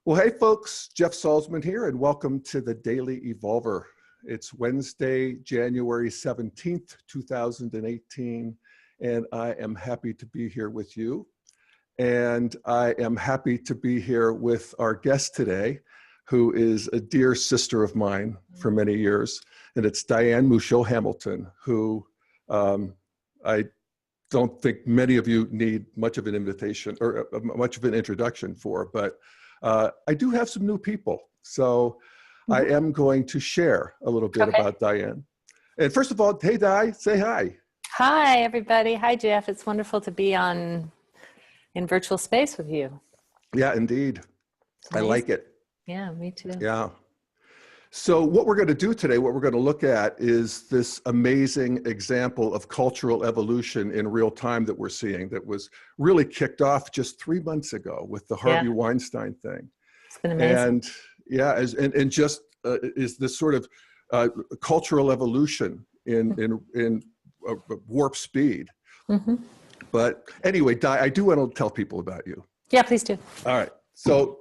Well, hey folks, Jeff Salzman here, and welcome to the Daily Evolver. It's Wednesday, January 17th, 2018, and I am happy to be here with you. And I am happy to be here with our guest today, who is a dear sister of mine for many years, and it's Diane Musho Hamilton, who I don't think many of you need much of an invitation or much of an introduction for, but I do have some new people. So I am going to share a little bit about Diane. And first of all, hey, Di, say hi. Hi, everybody. Hi, Jeff. It's wonderful to be in virtual space with you. Yeah, indeed. I like it. Yeah, me too. Yeah. So what we're going to do today, what we're going to look at is this amazing example of cultural evolution in real time that we're seeing that was really kicked off just 3 months ago with the Harvey Weinstein thing. It's been amazing. And yeah, is this sort of cultural evolution in warp speed. But anyway, Di, I do want to tell people about you. Yeah, please do. All right. So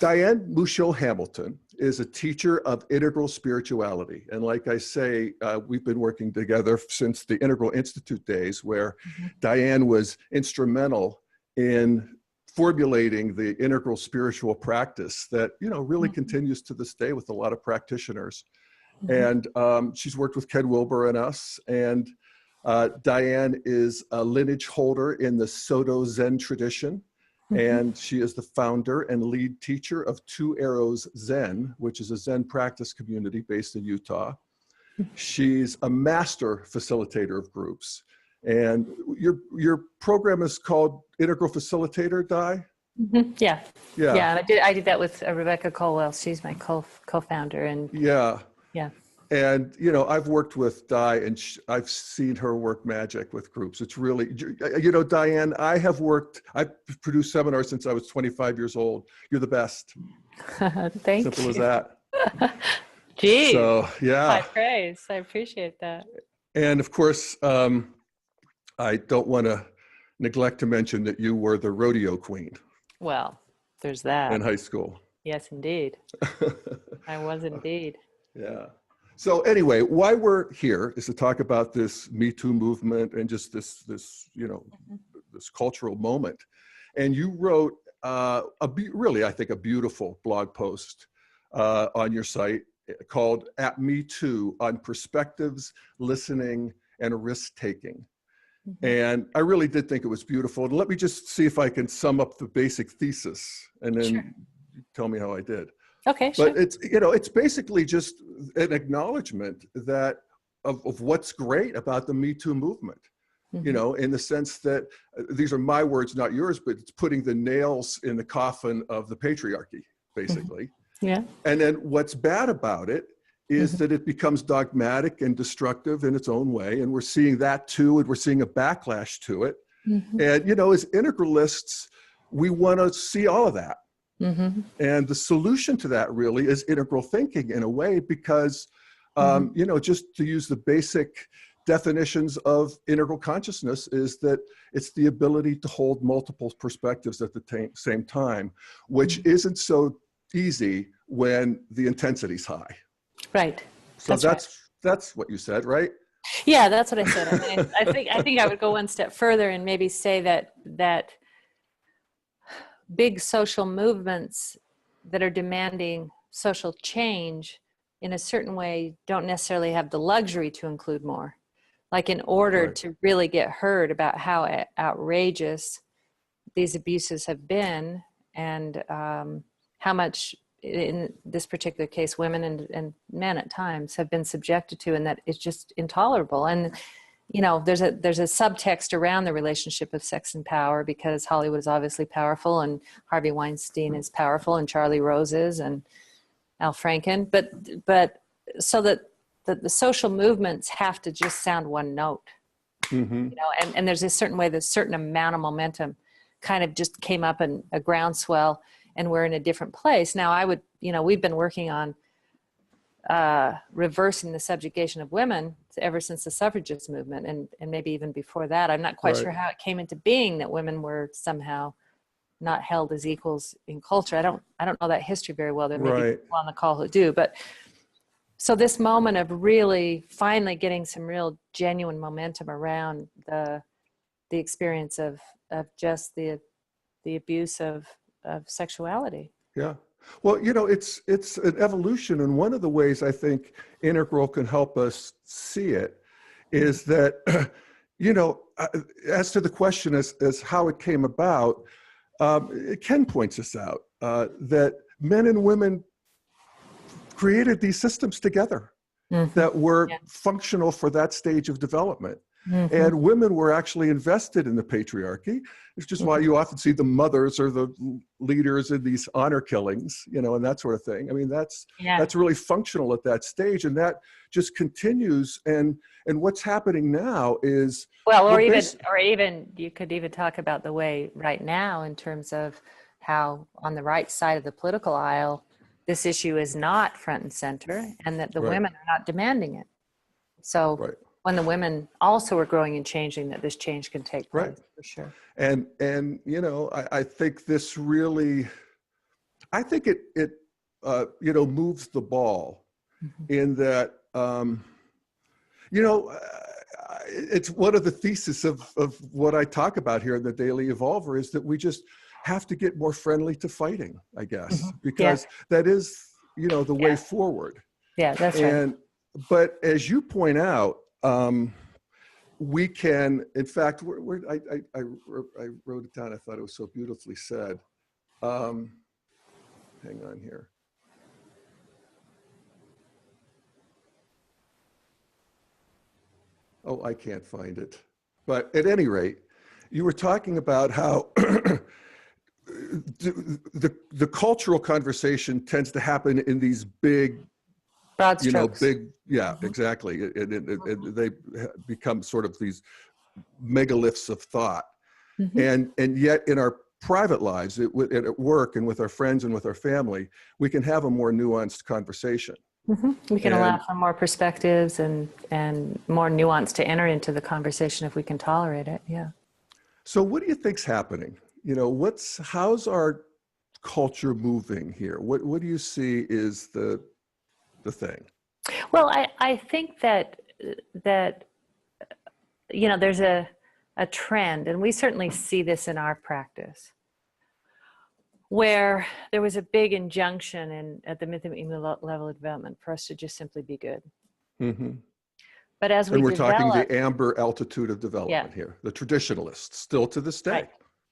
Diane Musho Hamilton is a teacher of Integral Spirituality. And like I say, we've been working together since the Integral Institute days, where Diane was instrumental in formulating the integral spiritual practice that, you know, really continues to this day with a lot of practitioners. And she's worked with Ken Wilber and us. And Diane is a lineage holder in the Soto Zen tradition. And she is the founder and lead teacher of Two Arrows Zen, which is a Zen practice community based in Utah. She's a master facilitator of groups. And your program is called Integral Facilitator, Di? Yeah. I did that with Rebecca Colwell. She's my co-founder. And yeah. And, you know, I've worked with Di and I've seen her work magic with groups. It's really, you know, Diane, I've produced seminars since I was 25 years old. You're the best. Thank you. Simple as that. Geez. So, yeah. High praise. I appreciate that. And of course, I don't want to neglect to mention that you were the rodeo queen. Well, there's that. In high school. Yes, indeed. I was indeed. Yeah. So anyway, why we're here is to talk about this MeToo movement and just this you know, this cultural moment. And you wrote really, I think, a beautiful blog post on your site called "At MeToo on Perspectives, Listening, and Risk-Taking." And I really did think it was beautiful. And let me just see if I can sum up the basic thesis and then tell me how I did. Okay, sure. But it's, you know, it's basically just an acknowledgement that of what's great about the Me Too movement, you know, in the sense that these are my words, not yours, but it's putting the nails in the coffin of the patriarchy, basically. Yeah. And then what's bad about it is that it becomes dogmatic and destructive in its own way. And we're seeing that too, and we're seeing a backlash to it. And, you know, as integralists, we want to see all of that. And the solution to that really is integral thinking in a way, because, you know, just to use the basic definitions of integral consciousness is that it's the ability to hold multiple perspectives at the same time, which isn't so easy when the intensity's high. Right. So that's what you said, right? Yeah, that's what I said. I mean, I think I would go one step further and maybe say that big social movements that are demanding social change in a certain way don't necessarily have the luxury to include more. Like, in order to really get heard about how outrageous these abuses have been, and how much, in this particular case, women and men at times have been subjected to, and that it's just intolerable. And you know, there's a subtext around the relationship of sex and power, because Hollywood is obviously powerful, and Harvey Weinstein is powerful, and Charlie Rose is, and Al Franken. But so that the social movements have to just sound one note, you know, and there's a certain way, there's a certain amount of momentum kind of just came up in a groundswell, and we're in a different place. Now, I would, you know, we've been working on reversing the subjugation of women ever since the suffragist movement, and maybe even before that. I'm not quite sure how it came into being that women were somehow not held as equals in culture. I don't know that history very well. There may be Right. people on the call who do, but so this moment of really finally getting some real genuine momentum around the experience of just the abuse of sexuality. Yeah. Well, you know, it's an evolution, and one of the ways I think Integral can help us see it is that, you know, as to the question as how it came about, Ken points us out that men and women created these systems together that were functional for that stage of development. And women were actually invested in the patriarchy. It's just why you often see the mothers or the leaders in these honor killings, you know, and that sort of thing. I mean, that's really functional at that stage, and that just continues. And what's happening now is or even you could even talk about the way right now in terms of how on the right side of the political aisle, this issue is not front and center, and that the women are not demanding it. So when the women also are growing and changing, that this change can take place for sure. And you know, I think this really, I think it you know, moves the ball in that, you know, it's one of the theses of what I talk about here in the Daily Evolver is that we just have to get more friendly to fighting, I guess, because that is, you know, the way forward. Yeah, that's right. But as you point out, we can, in fact, I wrote it down. I thought it was so beautifully said. Hang on here. Oh, I can't find it. But at any rate, you were talking about how the cultural conversation tends to happen in these big, broad strokes. Exactly. And they become sort of these megaliths of thought. And yet in our private lives, at work and with our friends and with our family, we can have a more nuanced conversation. We can allow for more perspectives and more nuance to enter into the conversation if we can tolerate it. Yeah. So what do you think's happening? You know, how's our culture moving here? What do you see is the thing? Well, I think that you know, there's a trend, and we certainly see this in our practice, where there was a big injunction at the level of development for us to just simply be good. But as we're talking the amber altitude of development here, the traditionalists, still to this day.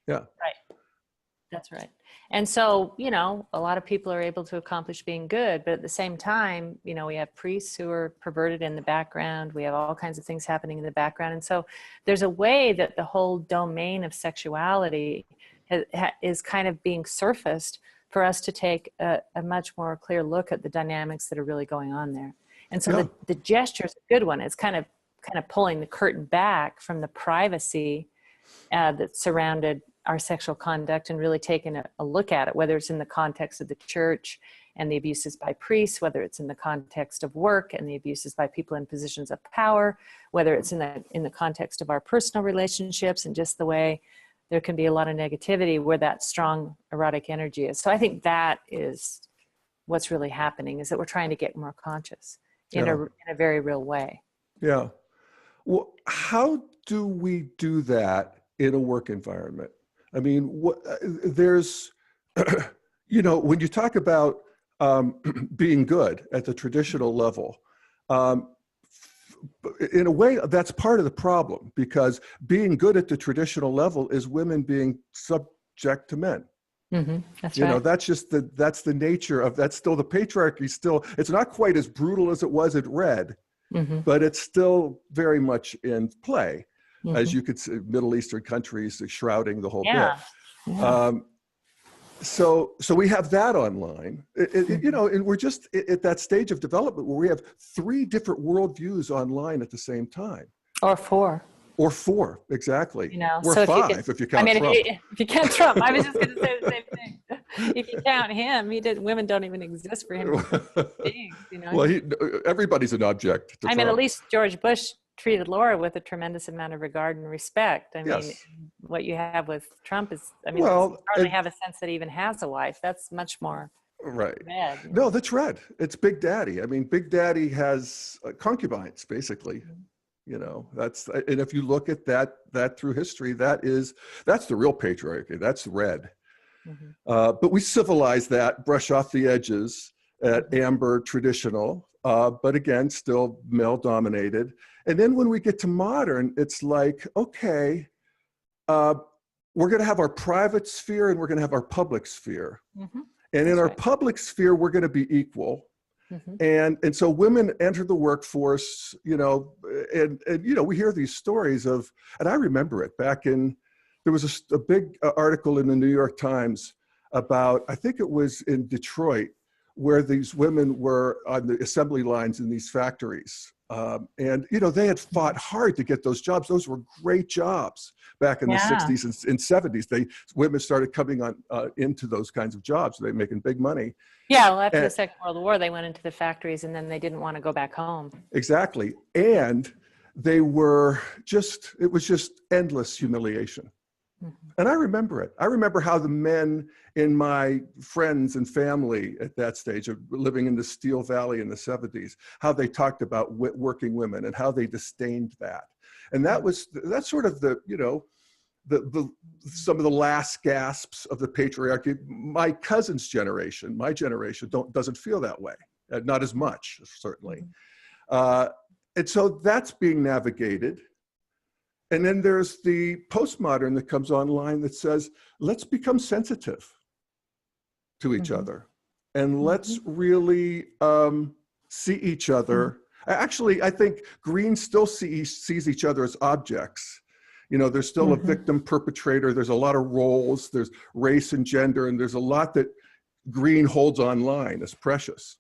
Right. That's right. And so, you know, a lot of people are able to accomplish being good, but at the same time, you know, we have priests who are perverted in the background. We have all kinds of things happening in the background. And so there's a way that the whole domain of sexuality is kind of being surfaced for us to take a much more clear look at the dynamics that are really going on there. And so the gesture is a good one. It's kind of pulling the curtain back from the privacy that surrounded our sexual conduct and really taking a look at it, whether it's in the context of the church and the abuses by priests, whether it's in the context of work and the abuses by people in positions of power, whether it's in the context of our personal relationships, and just the way there can be a lot of negativity where that strong erotic energy is. So I think that is what's really happening, is that we're trying to get more conscious in a very real way. Yeah. Well, how do we do that in a work environment? I mean, there's, you know, when you talk about being good at the traditional level, in a way, that's part of the problem, because being good at the traditional level is women being subject to men. That's you right. know, that's the nature of, that's still the patriarchy. Still, it's not quite as brutal as it was at Red, but it's still very much in play. As you could see, Middle Eastern countries shrouding the whole bit. So we have that online, you know, and we're just at that stage of development where we have 3 different worldviews online at the same time. Or 4. Or 4, exactly. You know, or so 5 if you count Trump. If you count Trump, I was just going to say the same thing. If you count him, women don't even exist for him. Beings, you know? Well, everybody's an object to Trump. At least George Bush treated Laura with a tremendous amount of regard and respect. I mean, Yes. what you have with Trump is, I mean, Well, you hardly have a sense that he even has a wife. That's much more right. red. You No, know? that's red. It's Big Daddy. I mean, Big Daddy has concubines, basically. You know, and if you look at that through history, that's the real patriarchy. That's red. Mm-hmm. But we civilize that, brush off the edges at amber traditional, but again, still male dominated. And then when we get to modern, it's like, okay, we're going to have our private sphere and we're going to have our public sphere. Mm-hmm. And That's in our right. public sphere, we're going to be equal. Mm-hmm. And so women enter the workforce, you know, and you know, we hear these stories of, and I remember it back in, there was a big article in the New York Times about, I think it was in Detroit, where these women were on the assembly lines in these factories. And, you know, they had fought hard to get those jobs. Those were great jobs back in the 60s and 70s. Women started coming on into those kinds of jobs. They were making big money. Yeah, well, after the Second World War, they went into the factories and then they didn't want to go back home. Exactly. And they were just, it was just endless humiliation. And I remember it. I remember how the men in my friends and family at that stage of living in the Steel Valley in the 70s, how they talked about working women and how they disdained that. And that's sort of the, you know, some of the last gasps of the patriarchy. My cousin's generation, my generation doesn't feel that way. Not as much, certainly. And so that's being navigated. And then there's the postmodern that comes online that says, let's become sensitive to each other. And let's really see each other. Actually, I think Green still sees each other as objects. You know, there's still a victim perpetrator. There's a lot of roles. There's race and gender. And there's a lot that Green holds online as precious.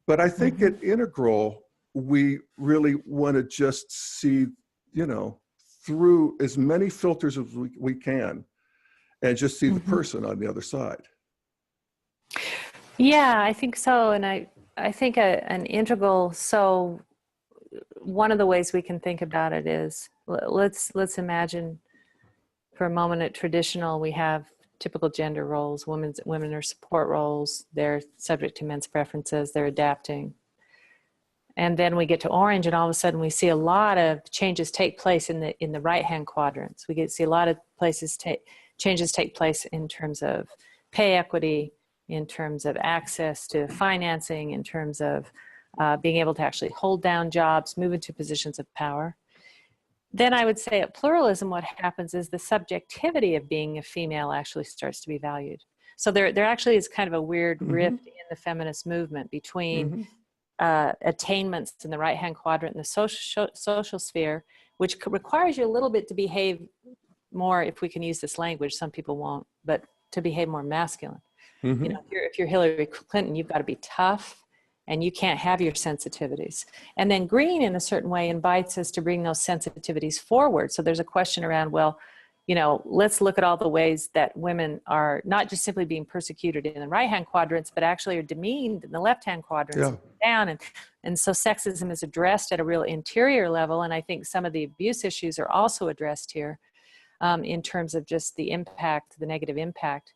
But I think at Integral, we really want to just see, you know, through as many filters as we can and just see the person on the other side. Yeah, I think so. And I think an integral, so one of the ways we can think about it is, let's imagine for a moment at traditional, we have typical gender roles. Women are support roles. They're subject to men's preferences. They're adapting. And then we get to orange, and all of a sudden we see a lot of changes take place in the right-hand quadrants. We get to see a lot of changes take place in terms of pay equity, in terms of access to financing, in terms of being able to actually hold down jobs, move into positions of power. Then I would say at pluralism, what happens is the subjectivity of being a female actually starts to be valued. So there actually is kind of a weird rift in the feminist movement between attainments in the right-hand quadrant in the social sphere, which requires you a little bit to behave more, if we can use this language, some people won't, but to behave more masculine. You know, if you're Hillary Clinton, you've got to be tough and you can't have your sensitivities. And then Green, in a certain way, invites us to bring those sensitivities forward. So there's a question around, well, you know, let's look at all the ways that women are not just simply being persecuted in the right-hand quadrants, but actually are demeaned in the left-hand quadrants down. And so sexism is addressed at a real interior level. And I think some of the abuse issues are also addressed here in terms of just the impact, the negative impact.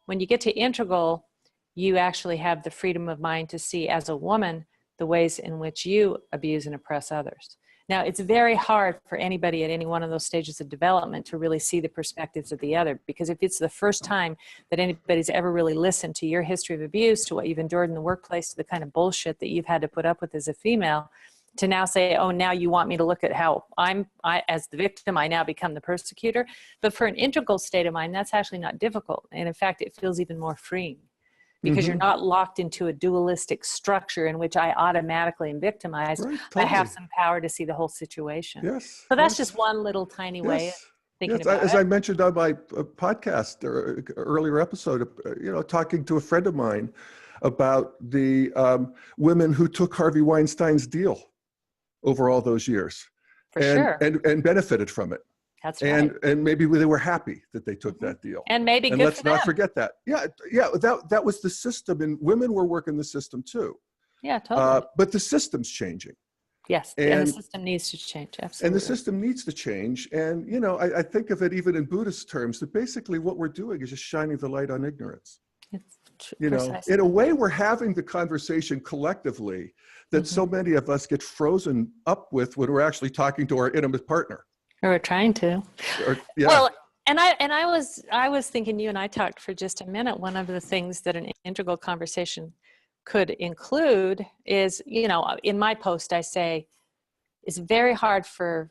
When you get to integral, you actually have the freedom of mind to see as a woman the ways in which you abuse and oppress others. Now, it's very hard for anybody at any one of those stages of development to really see the perspectives of the other, because if it's the first time that anybody's ever really listened to your history of abuse, to what you've endured in the workplace, to the kind of bullshit that you've had to put up with as a female, to now say, oh, now you want me to look at how I as the victim, I now become the persecutor. But for an integral state of mind, that's actually not difficult. And in fact, it feels even more freeing, because you're not locked into a dualistic structure in which I automatically am victimized. Right, totally. I have some power to see the whole situation. Yes. So that's just one little tiny way of thinking about As it. I mentioned on my podcast or earlier episode, you know, talking to a friend of mine about the women who took Harvey Weinstein's deal over all those years. For sure. And benefited from it. That's right. And maybe they were happy that they took that deal. And maybe and good let's for them. not forget that. Yeah, that was the system, and women were working the system too. Yeah, totally. But the system's changing. Yes. And the system needs to change. Absolutely. And the system needs to change. And, you know, I think of it even in Buddhist terms, that basically what we're doing is just shining the light on ignorance. You know, in a way, we're having the conversation collectively that so many of us get frozen up with when we're actually talking to our intimate partner. Or we're trying to. Yeah. Well, and I was thinking, you and I talked for just a minute. One of the things that an integral conversation could include is, you know, in my post, I say, it's very hard for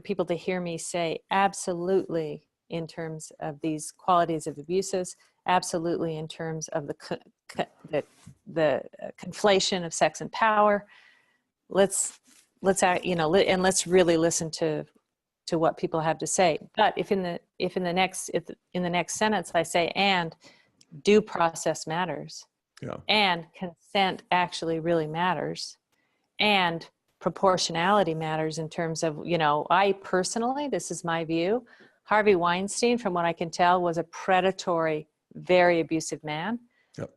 people to hear me say absolutely in terms of these qualities of abuses, absolutely in terms of the conflation of sex and power. Let's you know, and let's really listen to what people have to say. But if in the next sentence I say, and due process matters, yeah, and consent actually really matters, and proportionality matters in terms of, you know, I personally, this is my view, Harvey Weinstein, from what I can tell, was a predatory, very abusive man. Yep.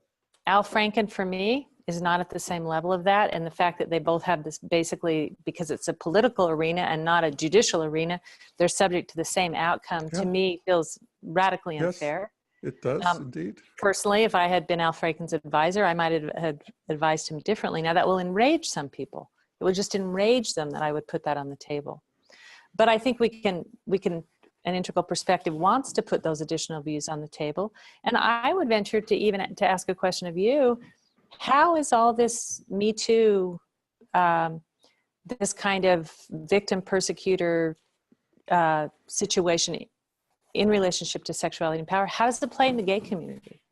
Al Franken, for me, is not at the same level of that. And the fact that they both have this, basically, because it's a political arena and not a judicial arena, they're subject to the same outcome, to me, feels radically unfair. Yes, it does, indeed. Personally, if I had been Al Franken's advisor, I might have advised him differently. Now, that will enrage some people. It would just enrage them that I would put that on the table. But I think we can, an integral perspective wants to put those additional views on the table. And I would venture to even to ask a question of you, how is all this MeToo, this kind of victim persecutor situation in relationship to sexuality and power, how does it play in the gay community?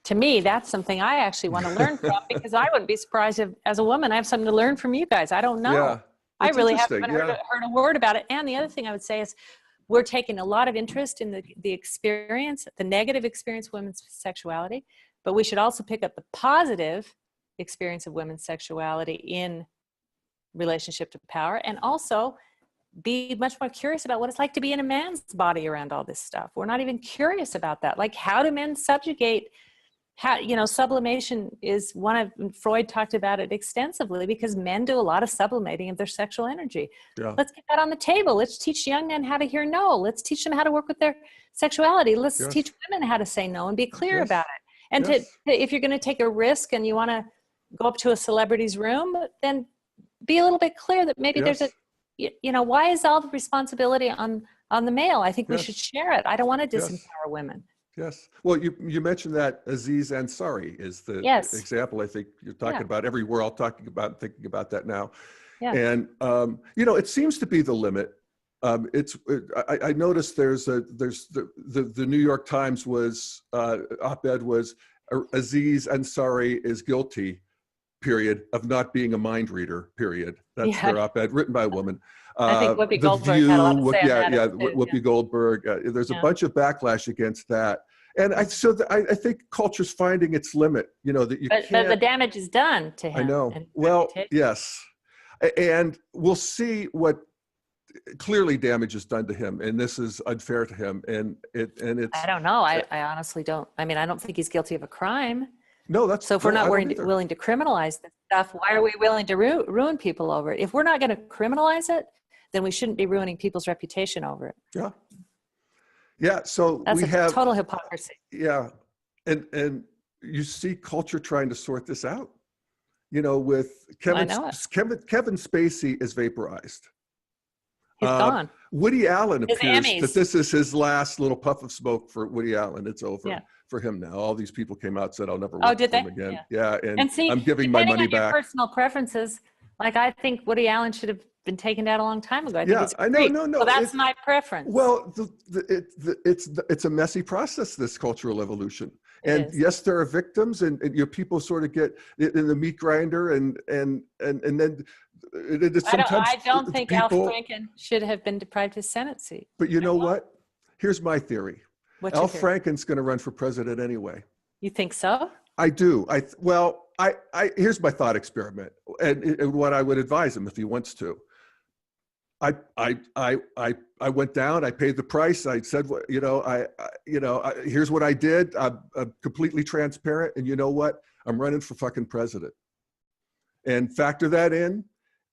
To me, that's something I actually want to learn from, because I wouldn't be surprised if, as a woman, I have something to learn from you guys. I don't know. Yeah, I really haven't heard a word about it. And the other thing I would say is, we're taking a lot of interest in the experience, the negative experience of women's sexuality, but we should also pick up the positive experience of women's sexuality in relationship to power, and also be much more curious about what it's like to be in a man's body around all this stuff. We're not even curious about that. Like, how do men subjugate? How, you know, sublimation is one of, Freud talked about it extensively, because men do a lot of sublimating of their sexual energy. Yeah. Let's get that on the table. Let's teach young men how to hear no. Let's teach them how to work with their sexuality. Let's teach women how to say no and be clear about it. And to, if you're going to take a risk and you want to go up to a celebrity's room, then be a little bit clear that maybe there's a, you know, why is all the responsibility on the male? I think we should share it. I don't want to disempower women. Yes. Well, you mentioned that Aziz Ansari is the example I think you're talking about. We're all talking about and thinking about that now. Yeah. And, you know, it seems to be the limit. I noticed there's the New York Times was, op-ed was, Aziz Ansari is guilty, period, of not being a mind reader, period. That's their op-ed, written by a woman. I think Whoopi Goldberg had a lot to say on that. Whoopi Goldberg. There's a bunch of backlash against that. And I think culture's finding its limit, you know, that you can't. But the damage is done to him. I know. Well, yes. And we'll see what clearly damage is done to him. And this is unfair to him. And it's. I don't know. I honestly don't. I mean, I don't think he's guilty of a crime. No, that's. So if we're not willing to criminalize this stuff, why are we willing to ruin people over it? If we're not going to criminalize it, then we shouldn't be ruining people's reputation over it. Yeah. Yeah. So that's a total hypocrisy. Yeah. And you see culture trying to sort this out, you know, with Kevin Spacey is vaporized. He's gone. Woody Allen appears that this is his last little puff of smoke for Woody Allen. It's over for him now. All these people came out and said, I'll never work with him again. Yeah. And see, I'm giving my money back. Your personal preferences. Like, I think Woody Allen should have been taken down a long time ago. I know. No. So that's my preference. Well, it's a messy process, this cultural evolution. And yes, there are victims, and your people sort of get in the meat grinder, and then sometimes I don't think Al Franken should have been deprived his Senate seat. But you know what? Here's my theory. Al Franken's going to run for president anyway. You think so? I do. Here's my thought experiment, and what I would advise him if he wants to. I went down. I paid the price. I said, here's what I did. I'm completely transparent, and you know what? I'm running for fucking president. And factor that in,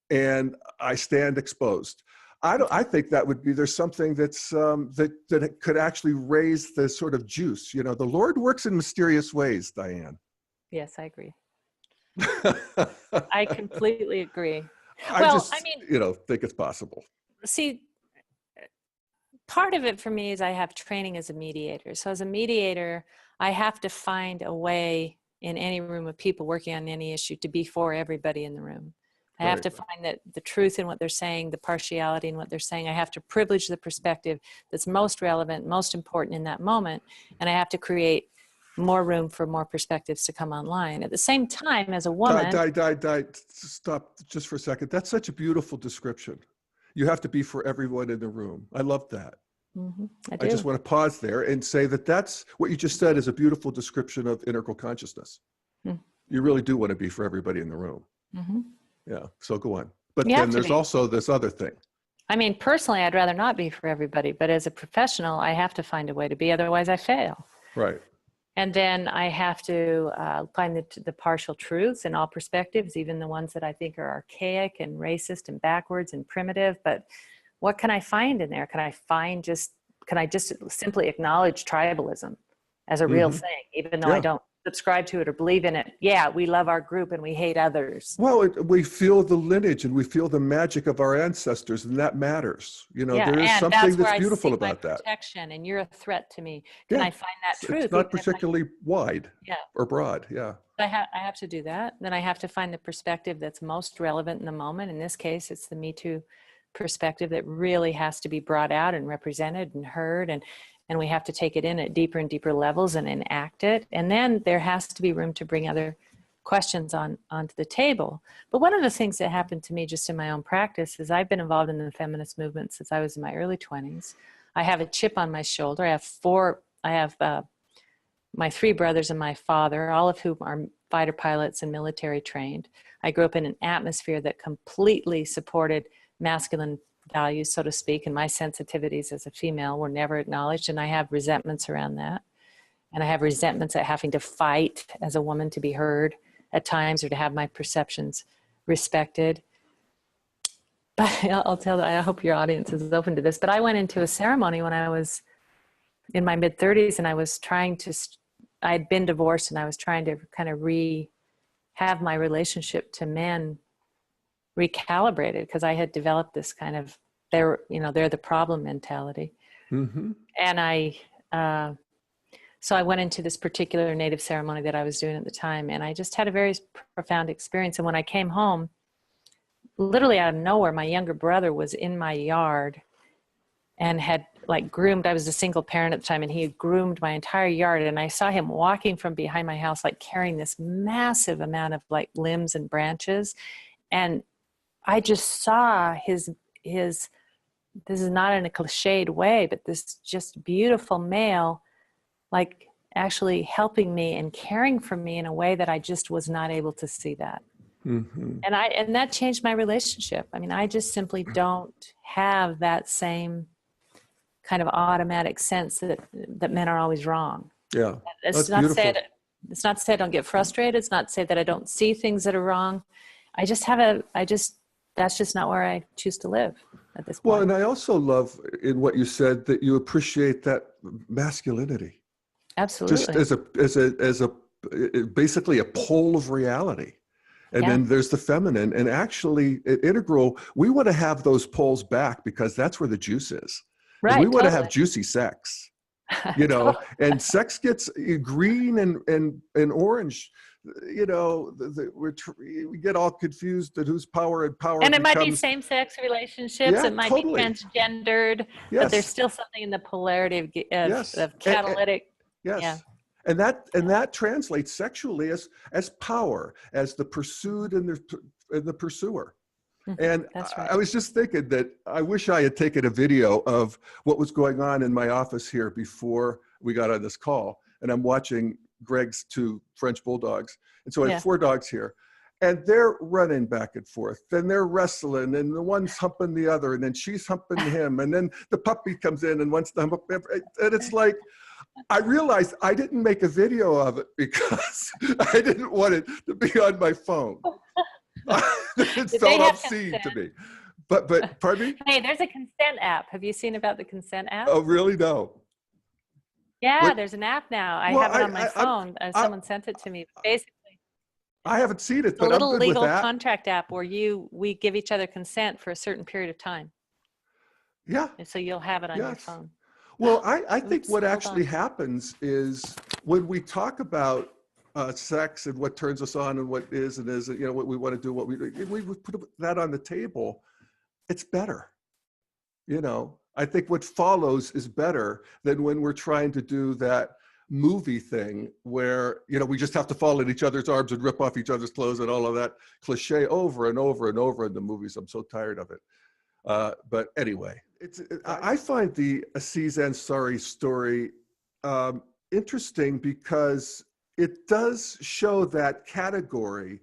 and I stand exposed. I think that would be, there's something that's, that it could actually raise the sort of juice. You know, the Lord works in mysterious ways, Diane. Yes, I agree. I completely agree. I just, you know, think it's possible. See, part of it for me is I have training as a mediator. So as a mediator, I have to find a way in any room of people working on any issue to be for everybody in the room. I have to find that the truth in what they're saying, the partiality in what they're saying. I have to privilege the perspective that's most relevant, most important in that moment. And I have to create more room for more perspectives to come online. At the same time, as a woman... Stop just for a second. That's such a beautiful description. You have to be for everyone in the room. I love that. Mm-hmm. I do. I just want to pause there and say that that's what you just said is a beautiful description of integral consciousness. Mm. You really do want to be for everybody in the room. Mm-hmm. Yeah, so go on. But then there's also this other thing. I mean, personally, I'd rather not be for everybody, but as a professional, I have to find a way to be, otherwise I fail. Right. And then I have to find the partial truths in all perspectives, even the ones that I think are archaic and racist and backwards and primitive. But what can I find in there? Can I just simply acknowledge tribalism as a real thing, even though I don't subscribe to it or believe in it? Yeah, we love our group and we hate others. Well, we feel the lineage and we feel the magic of our ancestors, and that matters. You know, there is something that's beautiful about that. Protection, and you're a threat to me. Can I find that truth? It's not particularly wide or broad. Yeah. I have to do that. Then I have to find the perspective that's most relevant in the moment. In this case, it's the MeToo perspective that really has to be brought out and represented and heard, and we have to take it in at deeper and deeper levels and enact it. And then there has to be room to bring other questions onto the table. But one of the things that happened to me just in my own practice is I've been involved in the feminist movement since I was in my early 20s. I have a chip on my shoulder. I have my 3 brothers and my father, all of whom are fighter pilots and military trained. I grew up in an atmosphere that completely supported masculine values, so to speak, and my sensitivities as a female were never acknowledged, and I have resentments around that. And I have resentments at having to fight as a woman to be heard at times, or to have my perceptions respected. But I hope your audience is open to this, but I went into a ceremony when I was in my mid-30s, and I was I'd been divorced, and I was trying to kind of have my relationship to men recalibrated, because I had developed this kind of they're the problem mentality. Mm-hmm. And so I went into this particular native ceremony that I was doing at the time, and I just had a very profound experience. And when I came home, literally out of nowhere, my younger brother was in my yard and had groomed. I was a single parent at the time, and he had groomed my entire yard. And I saw him walking from behind my house, carrying this massive amount of limbs and branches. And I just saw his, this is not in a cliched way, but this just beautiful male, actually helping me and caring for me in a way that I just was not able to see that. Mm-hmm. And that changed my relationship. I mean, I just simply don't have that same kind of automatic sense that men are always wrong. Yeah. It's not to say I don't get frustrated. It's not to say that I don't see things that are wrong. That's just not where I choose to live at this point. Well, and I also love in what you said that you appreciate that masculinity. Absolutely. Just as a basically a pole of reality. And then there's the feminine. And actually at Integral, we want to have those poles back, because that's where the juice is. Right. And we want to have juicy sex, and sex gets green and orange. We get all confused at whose power and power. And it might be same-sex relationships. It might be transgendered, but there's still something in the polarity of catalytic. Yes. Yeah. And that translates sexually as power, as the pursued and the pursuer. Mm-hmm. And right. I was just thinking that I wish I had taken a video of what was going on in my office here before we got on this call. And I'm watching Greg's 2 French bulldogs. And so I have 4 dogs here, and they're running back and forth, and they're wrestling, and the one's humping the other, and then she's humping him. And then the puppy comes in and wants to hump him. And it's I realized I didn't make a video of it because I didn't want it to be on my phone. It Did felt they have obscene to consent? me. But pardon me? Hey, there's a consent app. Have you seen about the consent app? Oh, really? No. Yeah, What? there's an app now. I Well, have it on my phone. I, Someone sent it to me. Basically, I haven't seen it, a but I'm little good with legal that. contract app where we give each other consent for a certain period of time. Yeah. And so you'll have it on your Yes. phone. Well, I think Oops, what hold actually on. happens is when we talk about sex and what turns us on and what is and isn't, you know, what we want to do, what we put that on the table, it's better. You know, I think what follows is better than when we're trying to do that movie thing where, you know, we just have to fall in each other's arms and rip off each other's clothes and all of that cliche over and over and over in the movies. I'm so tired of it. But anyway, I find the Aziz Ansari story interesting because it does show that category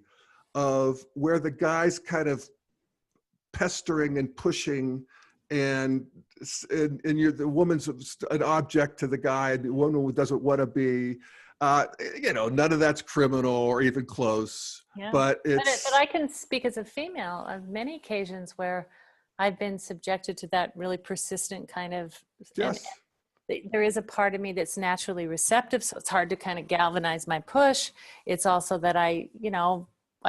of where the guy's kind of pestering and pushing, and the woman's an object to the guy, and the woman who doesn't want to be. You know, none of that's criminal or even close. Yeah. But it's. But I can speak as a female on many occasions where I've been subjected to that really persistent kind of. Yes. There is a part of me that's naturally receptive, so it's hard to kind of galvanize my push. It's also that I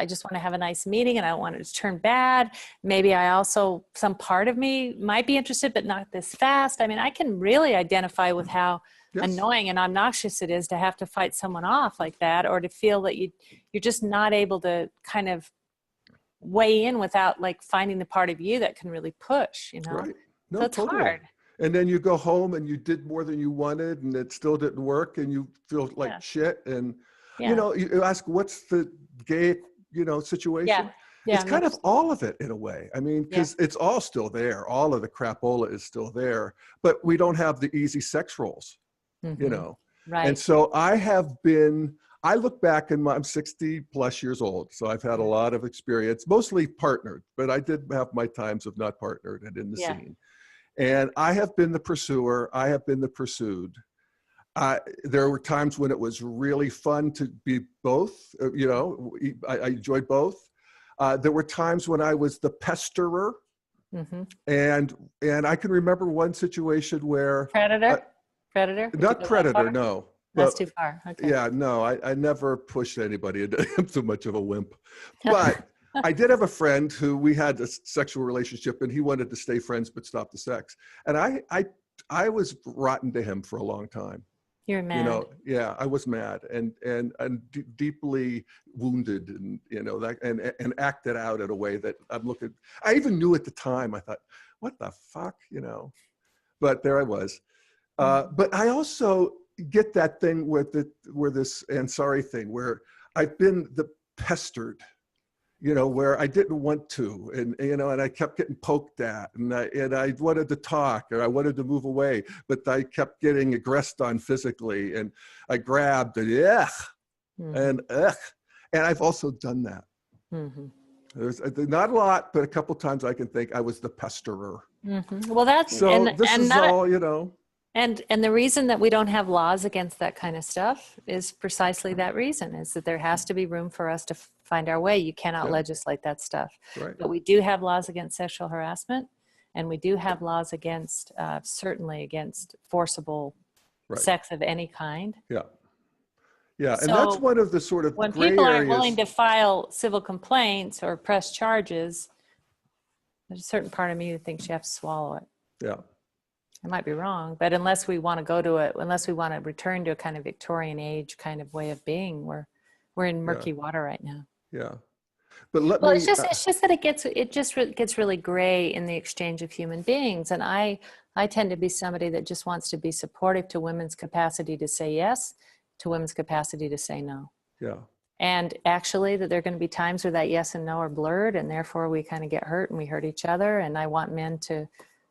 just want to have a nice meeting and I don't want it to turn bad. Maybe some part of me might be interested, but not this fast. I mean, I can really identify with how annoying and obnoxious it is to have to fight someone off like that, or to feel that you're just not able to kind of weigh in without like finding the part of you that can really push, you know? Right. No, so it's totally. hard. And then you go home and you did more than you wanted and it still didn't work and you feel like shit. And, you know, you ask, what's the gay, situation? Yeah, it's kind of all of it in a way. I mean, because it's all still there. All of the crapola is still there, but we don't have the easy sex roles, you know? Right. And so I look back and I'm 60 plus years old. So I've had a lot of experience, mostly partnered, but I did have my times of not partnered and in the scene. And I have been the pursuer. I have been the pursued. There were times when it was really fun to be both, I enjoyed both. There were times when I was the pesterer. And I can remember one situation where— Predator? Not predator, no. That's too far. Okay. Yeah, no, I never pushed anybody. I'm too much of a wimp. But I did have a friend who we had a sexual relationship and he wanted to stay friends but stop the sex. And I was rotten to him for a long time. You're mad. I was mad and deeply wounded and, and acted out in a way that I even knew at the time, I thought, what the fuck, but there I was. But I also get that thing where this Ansari thing, where I've been the pestered, where I didn't want to, and I kept getting poked at, and I wanted to talk or I wanted to move away, but I kept getting aggressed on physically, and I grabbed and I've also done that. There's not a lot, but a couple times I can think I was the pesterer. Well, that's so. This is all. And the reason that we don't have laws against that kind of stuff is precisely that reason, is that there has to be room for us to find our way. You cannot legislate that stuff. Right. But we do have laws against sexual harassment, and we do have laws against, certainly against forcible sex of any kind. Yeah. Yeah, So and that's one of the sort of when gray people aren't areas. willing to file civil complaints or press charges, there's a certain part of me that thinks you have to swallow it. Yeah. I might be wrong, but unless we want to unless we want to return to a kind of Victorian age kind of way of being, we're in murky water right now. Yeah, but it's just that it gets really gray in the exchange of human beings, and I tend to be somebody that just wants to be supportive to women's capacity to say yes, to women's capacity to say no. Yeah. And actually, that there are going to be times where that yes and no are blurred, and therefore we kind of get hurt and we hurt each other. And I want men to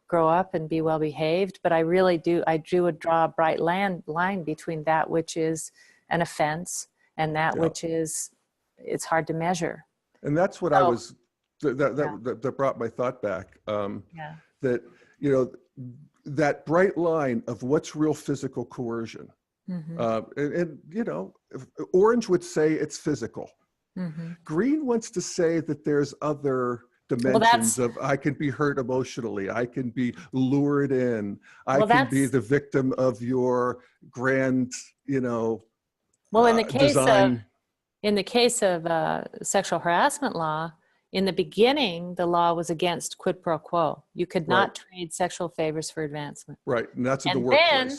grow up and be well behaved, but I draw a bright line between that which is an offense and that which is, it's hard to measure. And that's what that brought my thought back. That, that bright line of what's real physical coercion. And Orange would say it's physical. Green wants to say that there's other dimensions of I can be hurt emotionally, I can be lured in, I can be the victim of your grand, well, design. in the case of sexual harassment law, in the beginning, the law was against quid pro quo. You could not trade sexual favors for advancement. Right, and that's in the workplace. Then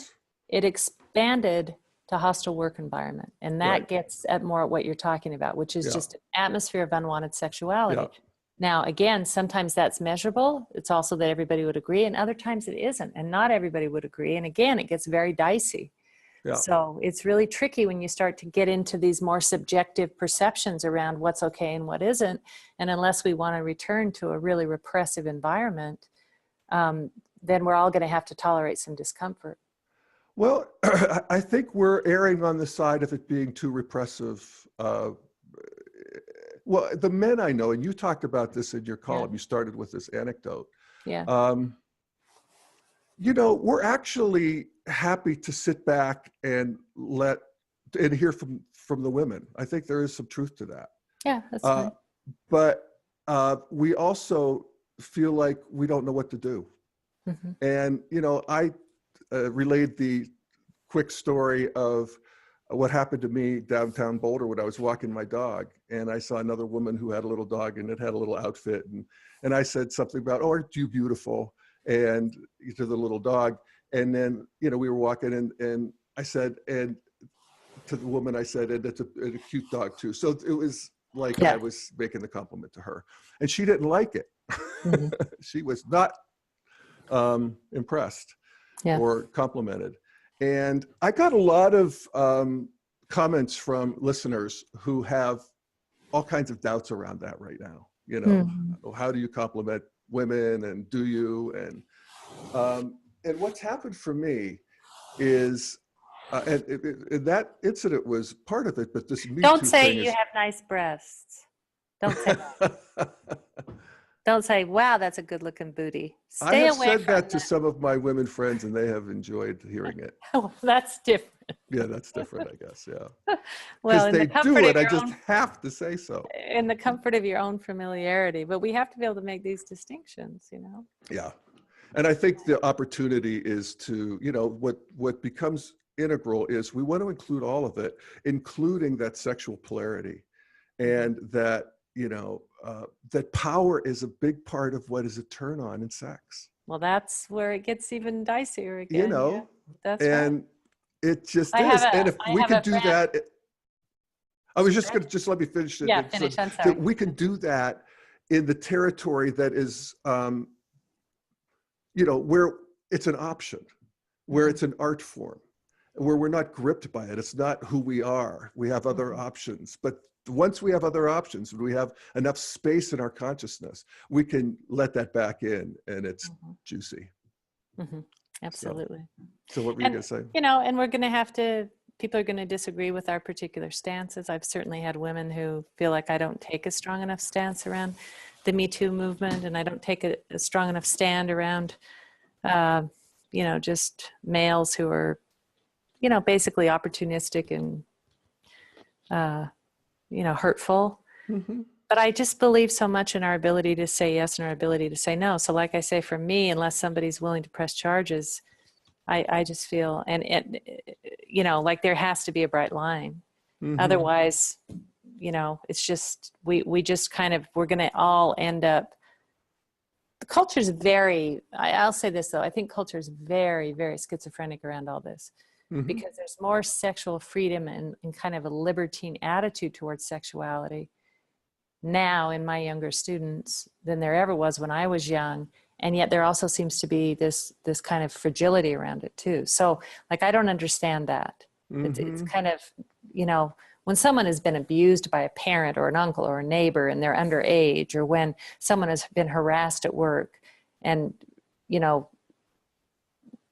it expanded to hostile work environment, and that gets at more at what you're talking about, which is just an atmosphere of unwanted sexuality. Now, again, sometimes that's measurable. It's also that everybody would agree, and other times it isn't, and not everybody would agree. And again, it gets very dicey. So it's really tricky when you start to get into these more subjective perceptions around what's okay and what isn't. And unless we want to return to a really repressive environment, then we're all going to have to tolerate some discomfort. Well, I think we're erring on the side of it being too repressive. Well, the men I know, and you talked about this in your column, you started with this anecdote. We're actually happy to sit back and hear from the women. I think there is some truth to that. Yeah, that's fine. But we also feel like we don't know what to do. And, I relayed the quick story of what happened to me downtown Boulder when I was walking my dog, and I saw another woman who had a little dog and it had a little outfit, and I said something about, "Oh, aren't you beautiful?" and to the little dog. And then, we were walking and I said, and to the woman I said, and it's a cute dog too. So it was like I was making the compliment to her, and she didn't like it. She was not impressed or complimented. And I got a lot of comments from listeners who have all kinds of doubts around that right now. How do you compliment women, and do you? And what's happened for me is, and that incident was part of it, but this MeToo Don't say thing you have nice breasts. Don't say that. Don't say, "Wow, that's a good-looking booty." I have said that to some of my women friends, and they have enjoyed hearing it. Oh, that's different. Yeah, that's different, I guess. Yeah. Well, because they do it, I just have to say so. In the comfort of your own familiarity, but we have to be able to make these distinctions, Yeah, and I think the opportunity is to, what becomes integral is we want to include all of it, including that sexual polarity, and that that power is a big part of what is a turn on in sex. Well, that's where it gets even dicier again. That's and right. It just is. And if we could do that, I was just going to let me finish it. Yeah, finish. I'm sorry. We can do that in the territory that is, where it's an option, where it's an art form, where we're not gripped by it. It's not who we are. We have other options, but once we have other options, when we have enough space in our consciousness, we can let that back in, and it's juicy. Absolutely. So what were you going to say? And we're going to have to, people are going to disagree with our particular stances. I've certainly had women who feel like I don't take a strong enough stance around the MeToo movement, and I don't take a strong enough stand around, just males who are, basically opportunistic and, hurtful. But I just believe so much in our ability to say yes and our ability to say no. So like I say, for me, unless somebody's willing to press charges, I just feel, and like there has to be a bright line. Otherwise, it's just, we just kind of, we're going to all end up, the culture's very, I'll say this though, I think culture is very, very schizophrenic around all this. Because there's more sexual freedom and kind of a libertine attitude towards sexuality now in my younger students than there ever was when I was young. And yet there also seems to be this kind of fragility around it too. So like, I don't understand that. It's kind of, when someone has been abused by a parent or an uncle or a neighbor and they're underage, or when someone has been harassed at work, and,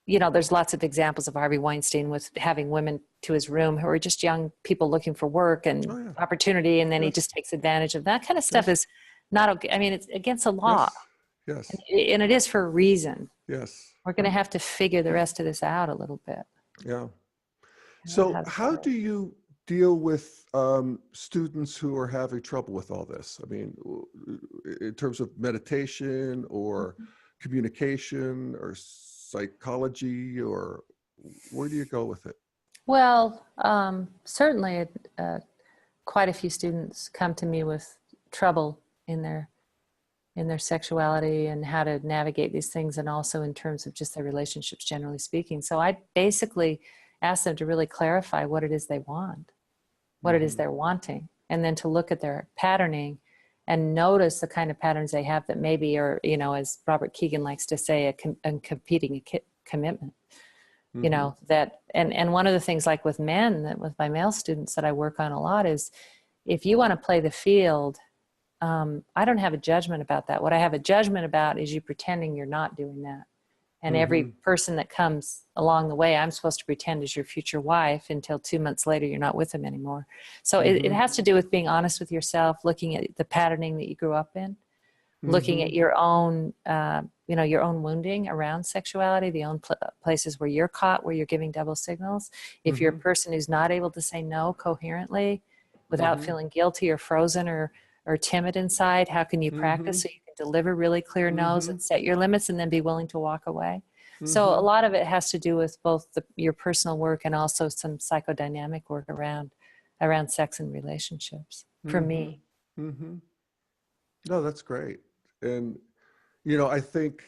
there's lots of examples of Harvey Weinstein with having women to his room who are just young people looking for work and opportunity. And then he just takes advantage of that kind of stuff. Is not okay. I mean, it's against the law. Yes. And it is for a reason. Yes. We're going to have to figure the rest of this out a little bit. Yeah. So how do you deal with students who are having trouble with all this? I mean, in terms of meditation or communication or psychology, or where do you go with it? Well, certainly quite a few students come to me with trouble in their sexuality and how to navigate these things, and also in terms of just their relationships, generally speaking. So I basically ask them to really clarify what it is they want, what it is they're wanting, and then to look at their patterning and notice the kind of patterns they have that maybe are, you know, as Robert Keegan likes to say, a competing commitment. You know, that, and one of the things, like with men, that with my male students that I work on a lot, is if you want to play the field, I don't have a judgment about that. What I have a judgment about is you pretending you're not doing that. And every person that comes along the way, I'm supposed to pretend is your future wife until 2 months later you're not with them anymore. So it has to do with being honest with yourself, looking at the patterning that you grew up in, looking at your own, you know, your own wounding around sexuality, the own places where you're caught, where you're giving double signals. If you're a person who's not able to say no coherently without feeling guilty or frozen or timid inside, how can you practice so you can deliver really clear no's and set your limits and then be willing to walk away? So a lot of it has to do with both your personal work and also some psychodynamic work around sex and relationships for me. No, that's great. And, you know, I think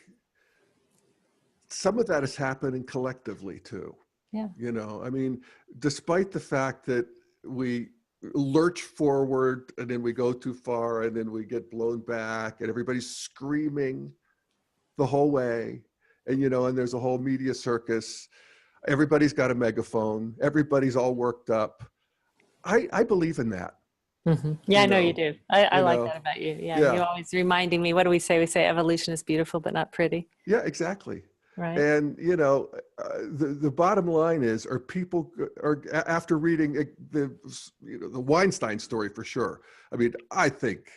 some of that is happening collectively too. Yeah. You know, I mean, despite the fact that we lurch forward and then we go too far and then we get blown back and everybody's screaming the whole way. And, you know, and there's a whole media circus. Everybody's got a megaphone. Everybody's all worked up. I believe in that. Yeah, I know you do. I like that about you. Yeah, Yeah. you're always reminding me. What do we say? We say evolution is beautiful, but not pretty. Yeah, exactly. Right. And, you know, the bottom line is, are people, are after reading the Weinstein story for sure. I mean, I think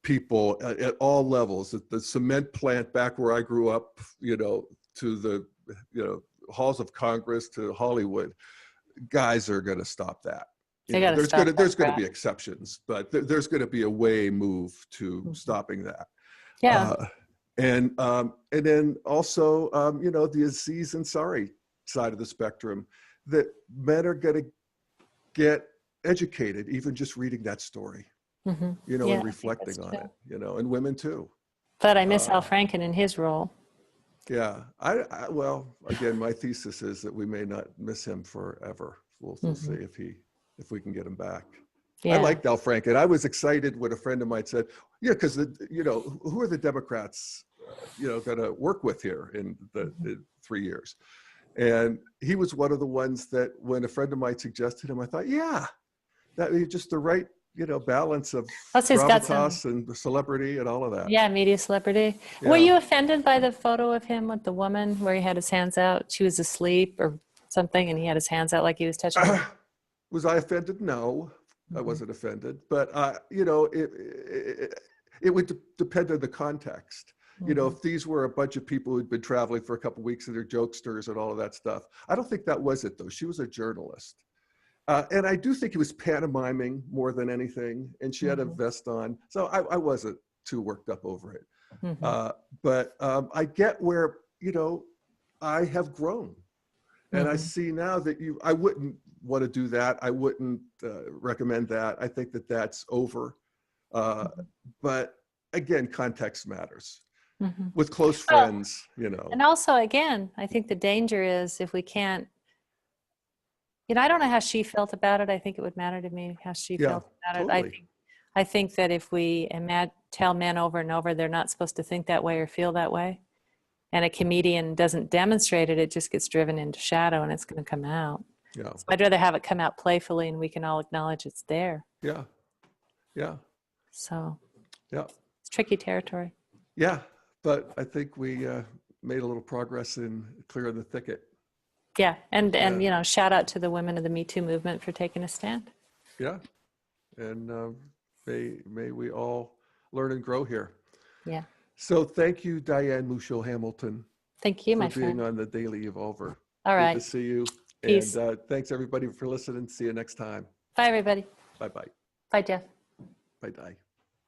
people at all levels, at the cement plant back where I grew up, you know, to the, you know, halls of Congress, to Hollywood, guys are going to stop that. There's going to be exceptions, but there's going to be a way move to stopping that. Yeah. And then also, you know, the Aziz Ansari side of the spectrum, that men are going to get educated, even just reading that story, you know, and reflecting on it, you know, and women too. But I miss Al Franken in his role. Yeah. Well, again, my thesis is that we may not miss him forever. We'll see if we can get him back. Yeah. I liked Al Franken. I was excited when a friend of mine said, yeah, because, you know, who are the Democrats, you know, going to work with here in the 3 years? And he was one of the ones that when a friend of mine suggested him, I thought, yeah, that is just the right, you know, balance of gravitas and celebrity and all of that. Yeah, media celebrity. Yeah. Were you offended by the photo of him with the woman where he had his hands out? She was asleep or something, and he had his hands out like he was touching her? Was I offended? No, I wasn't offended. But, you know, it would depend on the context. You know, if these were a bunch of people who'd been traveling for a couple of weeks and they're jokesters and all of that stuff. I don't think that was it, though. She was a journalist. And I do think he was pantomiming more than anything. And she had a vest on. So I wasn't too worked up over it. But I get where, you know, I have grown. And I see now that I wouldn't want to do that. I wouldn't recommend that. I think that that's over. But again, context matters. With close friends, you know. And also, again, I think the danger is if we can't, you know, I don't know how she felt about it. I think it would matter to me how she felt about it. I think that if we tell men over and over they're not supposed to think that way or feel that way, and a comedian doesn't demonstrate it, it just gets driven into shadow and it's going to come out. Yeah. So I'd rather have it come out playfully and we can all acknowledge it's there. Yeah. Yeah. So. Yeah. It's tricky territory. Yeah. But I think we made a little progress in clearing the thicket. Yeah. And you know, shout out to the women of the MeToo movement for taking a stand. Yeah. And may we all learn and grow here. Yeah. So thank you, Diane Musho Hamilton. Thank you, my friend. For being on the Daily Evolver. All right. Good to see you. Peace. And thanks everybody for listening. See you next time. Bye, everybody. Bye-bye. Bye, Jeff. Bye-bye.